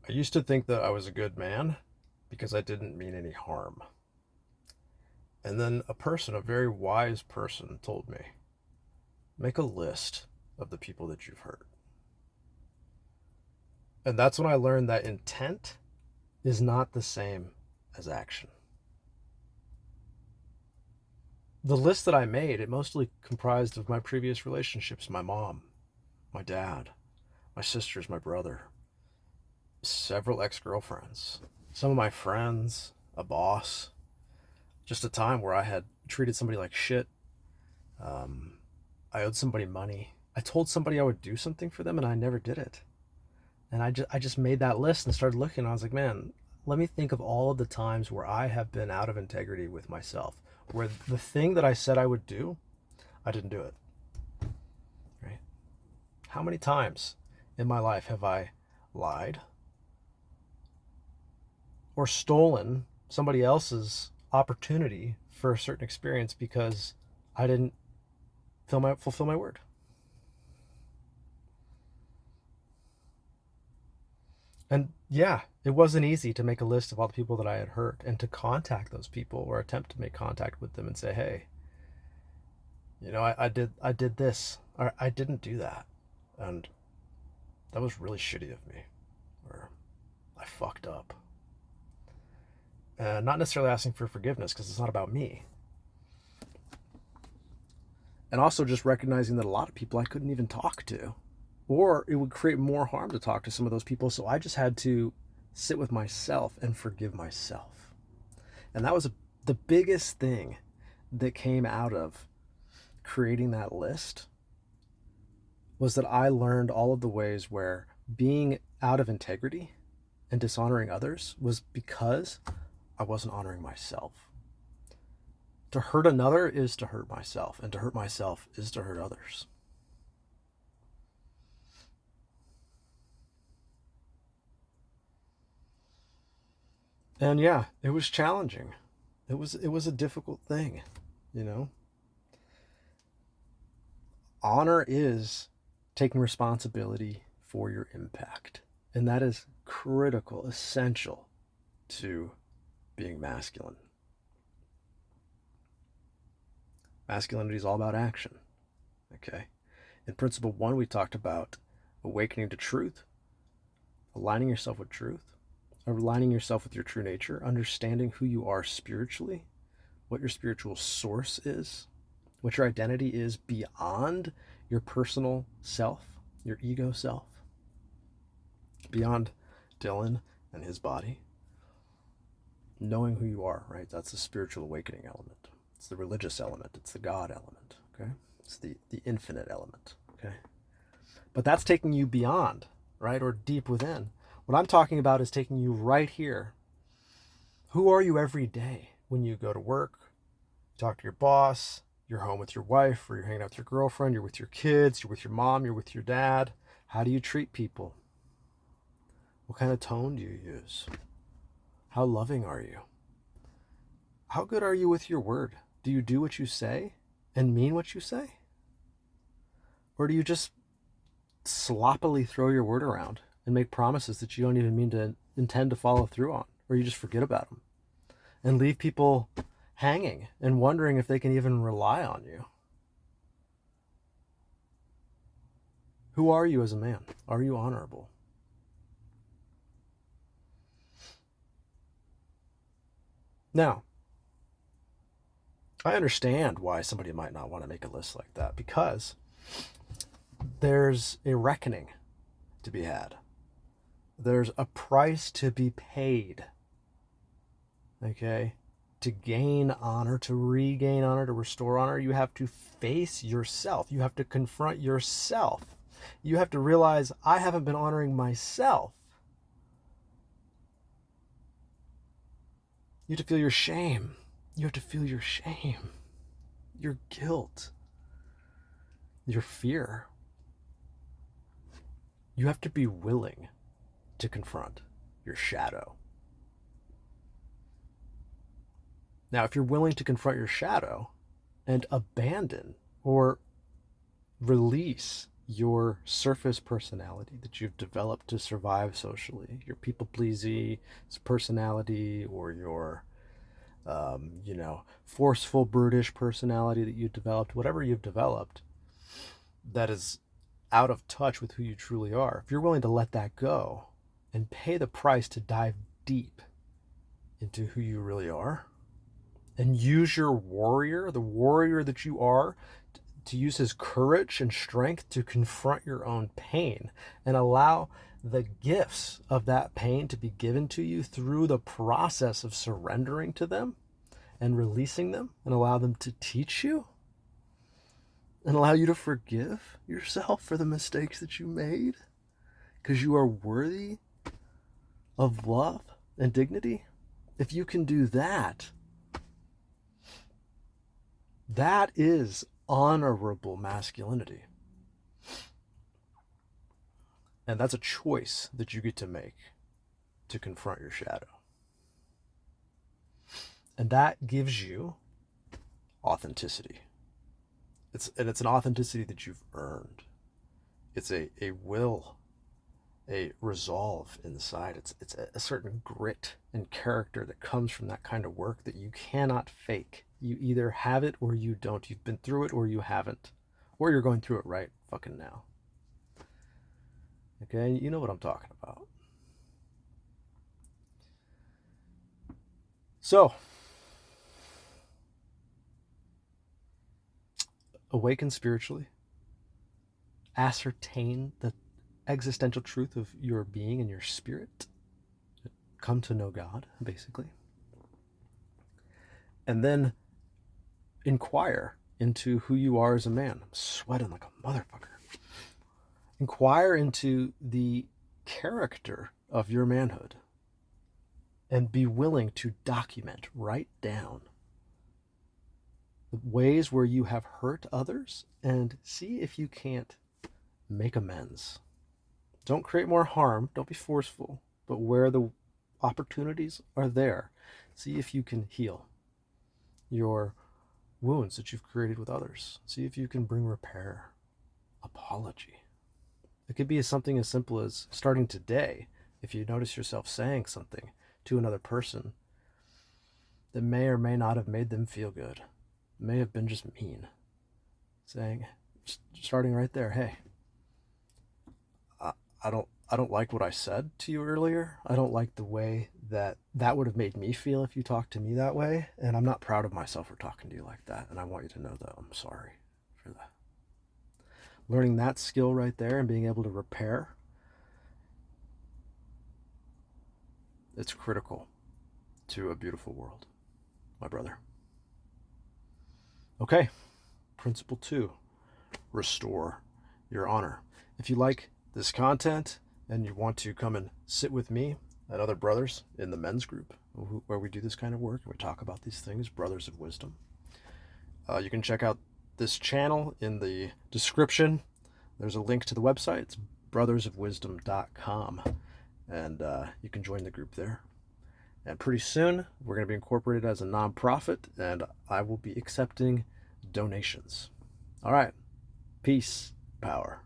I used to think that I was a good man because I didn't mean any harm. And then a very wise person, told me, make a list of the people that you've hurt. And that's when I learned that intent is not the same as action. The list that I made, it mostly comprised of my previous relationships, my mom, my dad, my sisters, my brother, several ex-girlfriends, some of my friends, a boss, just a time where I had treated somebody like shit. Um, I owed somebody money. I told somebody I would do something for them and I never did it. And I just made that list and started looking. And I was like, man, let me think of all of the times where I have been out of integrity with myself, where the thing that I said I would do, I didn't do it. Right? How many times in my life have I lied or stolen somebody else's opportunity for a certain experience because I didn't fulfill my word? And yeah, it wasn't easy to make a list of all the people that I had hurt and to contact those people or attempt to make contact with them and say, hey, I did this or I didn't do that, and that was really shitty of me, or I fucked up. And not necessarily asking for forgiveness because it's not about me. And also just recognizing that a lot of people I couldn't even talk to, or it would create more harm to talk to some of those people. So I just had to sit with myself and forgive myself. And that was the biggest thing that came out of creating that list, was that I learned all of the ways where being out of integrity and dishonoring others was because I wasn't honoring myself. To hurt another is to hurt myself, and to hurt myself is to hurt others. And yeah, it was challenging. It was a difficult thing, you know. Honor is taking responsibility for your impact. And that is critical, essential to being masculine. Masculinity is all about action. Okay. In principle one, we talked about awakening to truth, aligning yourself with truth, aligning yourself with your true nature, understanding who you are spiritually, what your spiritual source is, what your identity is beyond your personal self, your ego self, beyond Dylan and his body. Knowing who you are, right? That's the spiritual awakening element. It's the religious element. It's the God element, okay? It's the infinite element, okay? But that's taking you beyond, right? Or deep within. What I'm talking about is taking you right here. Who are you every day when you go to work, talk to your boss, you're home with your wife, or you're hanging out with your girlfriend, you're with your kids, you're with your mom, you're with your dad? How do you treat people? What kind of tone do you use? How loving are you? How good are you with your word? Do you do what you say and mean what you say? Or do you just sloppily throw your word around and make promises that you don't even mean to intend to follow through on, or you just forget about them and leave people hanging and wondering if they can even rely on you? Who are you as a man? Are you honorable? Now, I understand why somebody might not want to make a list like that, because there's a reckoning to be had. There's a price to be paid, okay? To gain honor, to regain honor, to restore honor, you have to face yourself. You have to confront yourself. You have to realize, I haven't been honoring myself. You have to feel your shame. You have to feel your shame, your guilt, your fear. You have to be willing to confront your shadow. Now, if you're willing to confront your shadow and abandon or release your surface personality that you've developed to survive socially, your people-pleasy personality, or your forceful, brutish personality that you've developed, whatever you've developed that is out of touch with who you truly are, if you're willing to let that go and pay the price to dive deep into who you really are and use your warrior, the warrior that you are, to use his courage and strength to confront your own pain and allow the gifts of that pain to be given to you through the process of surrendering to them and releasing them, and allow them to teach you and allow you to forgive yourself for the mistakes that you made because you are worthy of love and dignity. If you can do that, that is honorable masculinity. And that's a choice that you get to make to confront your shadow. And that gives you authenticity. It's an authenticity that you've earned. It's a will, a resolve inside. It's a certain grit and character that comes from that kind of work that you cannot fake. You either have it or you don't. You've been through it or you haven't. Or you're going through it right fucking now. Okay, you know what I'm talking about. So, awaken spiritually. Ascertain the existential truth of your being and your spirit. Come to know God, basically. And then inquire into who you are as a man. I'm sweating like a motherfucker. Inquire into the character of your manhood and be willing to document, write down the ways where you have hurt others and see if you can't make amends. Don't create more harm. Don't be forceful. But where the opportunities are there, see if you can heal your wounds that you've created with others. See if you can bring repair, apology. It could be something as simple as starting today, if you notice yourself saying something to another person that may or may not have made them feel good, may have been just mean, saying, starting right there, hey, I don't like what I said to you earlier. I don't like the way that would have made me feel if you talked to me that way, and I'm not proud of myself for talking to you like that, and I want you to know that I'm sorry for that. Learning that skill right there and being able to repair, it's critical to a beautiful world, my brother. Okay, principle 2, restore your honor. If you like this content and you want to come and sit with me and other brothers in the men's group where we do this kind of work and we talk about these things, Brothers of Wisdom, you can check out this channel in the description. There's a link to the website. It's brothersofwisdom.com, and you can join the group there. And pretty soon we're going to be incorporated as a nonprofit, and I will be accepting donations. All right, peace, power.